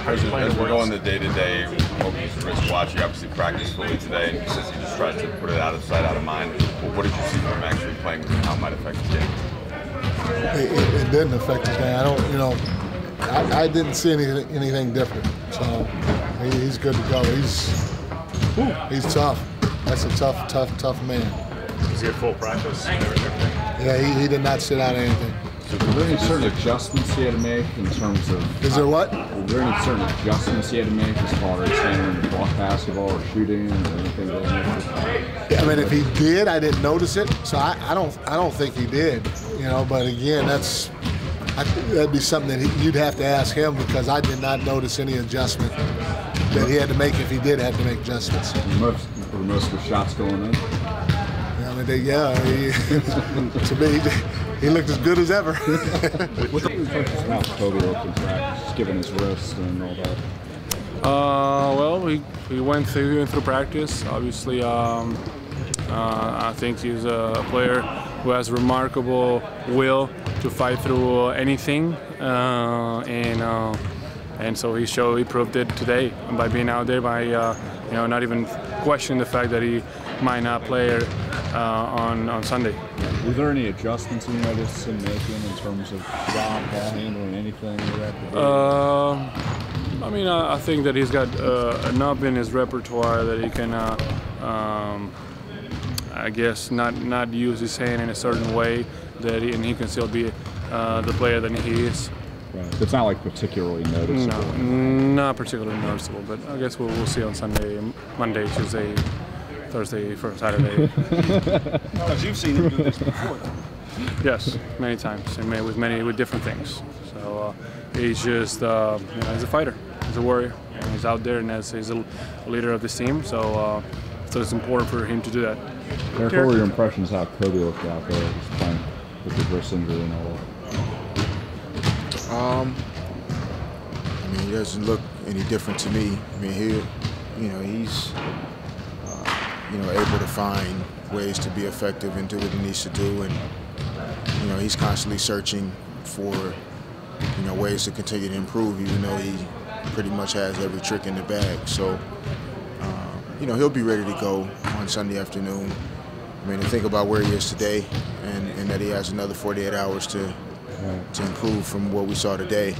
As we're going the day-to-day with Kobe's wristwatch, he obviously practiced fully today, and he says he just tries to put it out of sight, out of mind. Well, what did you see from him actually playing with and how it might affect his game? It didn't affect his game. I didn't see anything different. So he's good to go. He's tough. That's a tough man. Is he at full practice? Yeah, he did not sit out anything. So were there any certain adjustments he had to make in terms of... Is there what? Were there any certain adjustments he had to make as far as handling the block basketball or shooting or anything like that? Yeah, I mean, if he did, I didn't notice it. So I don't think he did. But again, that'd be something that you'd have to ask him, because I did not notice any adjustment that he had to make if he did have to make adjustments. Were most of the shots going in? To me, he looked as good as ever. How Kobe looked in practice, just given his wrist and all that? Well, we went through practice. Obviously, I think he's a player who has remarkable will to fight through anything, and so he proved it today by being out there, by not even questioning the fact that he might not play on Sunday. Were there any adjustments you noticed him making in terms of shot, ball handling, anything like that? I mean, I think that he's got enough in his repertoire that he can, I guess, not use his hand in a certain way and he can still be the player that he is. Right. It's not like particularly noticeable. No, not particularly noticeable, but I guess we'll see on Sunday, Monday, Tuesday, Thursday, Saturday. Because you've seen him do this before, though. Yes, many times, and with different things. So he's just, he's a fighter, he's a warrior, and he's out there, and he's a leader of this team. So it's important for him to do that. Eric, what were your impressions of how Kobe looked out there, just playing with his wrist injury and all that? I mean, he doesn't look any different to me. I mean, he's able to find ways to be effective and do what he needs to do, and he's constantly searching for ways to continue to improve, even though he pretty much has every trick in the bag. So he'll be ready to go on Sunday afternoon. I mean, to think about where he is today, and that he has another 48 hours to improve from what we saw today,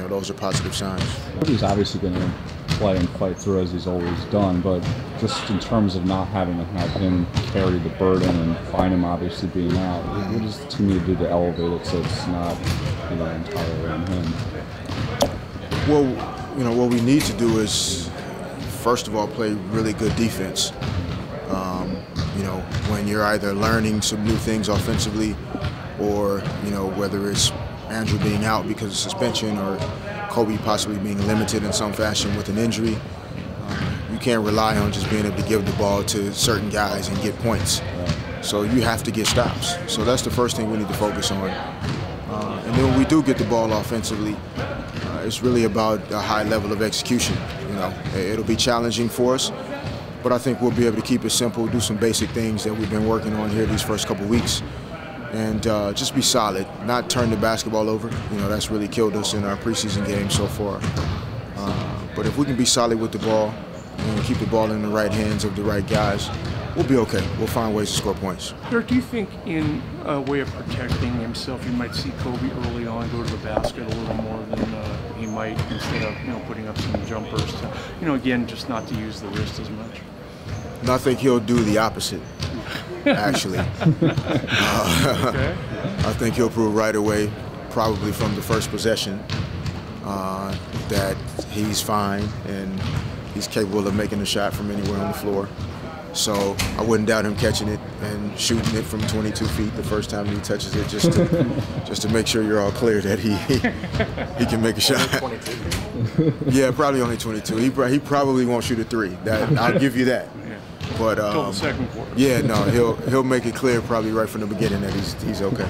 those are positive signs. He's obviously going to play and fight through as he's always done, but just in terms of not having to have him carry the burden and find him obviously being out, what does the team need to do to elevate it so it's not entirely on him? Well, what we need to do is, first of all, play really good defense. When you're either learning some new things offensively, or whether it's Andrew being out because of suspension or Kobe possibly being limited in some fashion with an injury, you can't rely on just being able to give the ball to certain guys and get points. So you have to get stops. So that's the first thing we need to focus on. And then when we do get the ball offensively, it's really about a high level of execution. It'll be challenging for us, but I think we'll be able to keep it simple, do some basic things that we've been working on here these first couple weeks, and just be solid, not turn the basketball over. That's really killed us in our preseason games so far. But if we can be solid with the ball and keep the ball in the right hands of the right guys, we'll be okay. We'll find ways to score points. Dirk, do you think in a way of protecting himself, you might see Kobe early on go to the basket a little more than he might, instead of putting up some jumpers to, again, just not to use the wrist as much? And I think he'll do the opposite, actually. Okay. I think he'll prove right away, probably from the first possession, that he's fine and he's capable of making a shot from anywhere on the floor. So I wouldn't doubt him catching it and shooting it from 22 feet the first time he touches it, just to make sure you're all clear that he can make a shot. 22. Yeah, probably only 22. He probably won't shoot a three. I'll give you that. But Until the second quarter. yeah, no, he'll make it clear probably right from the beginning that he's okay.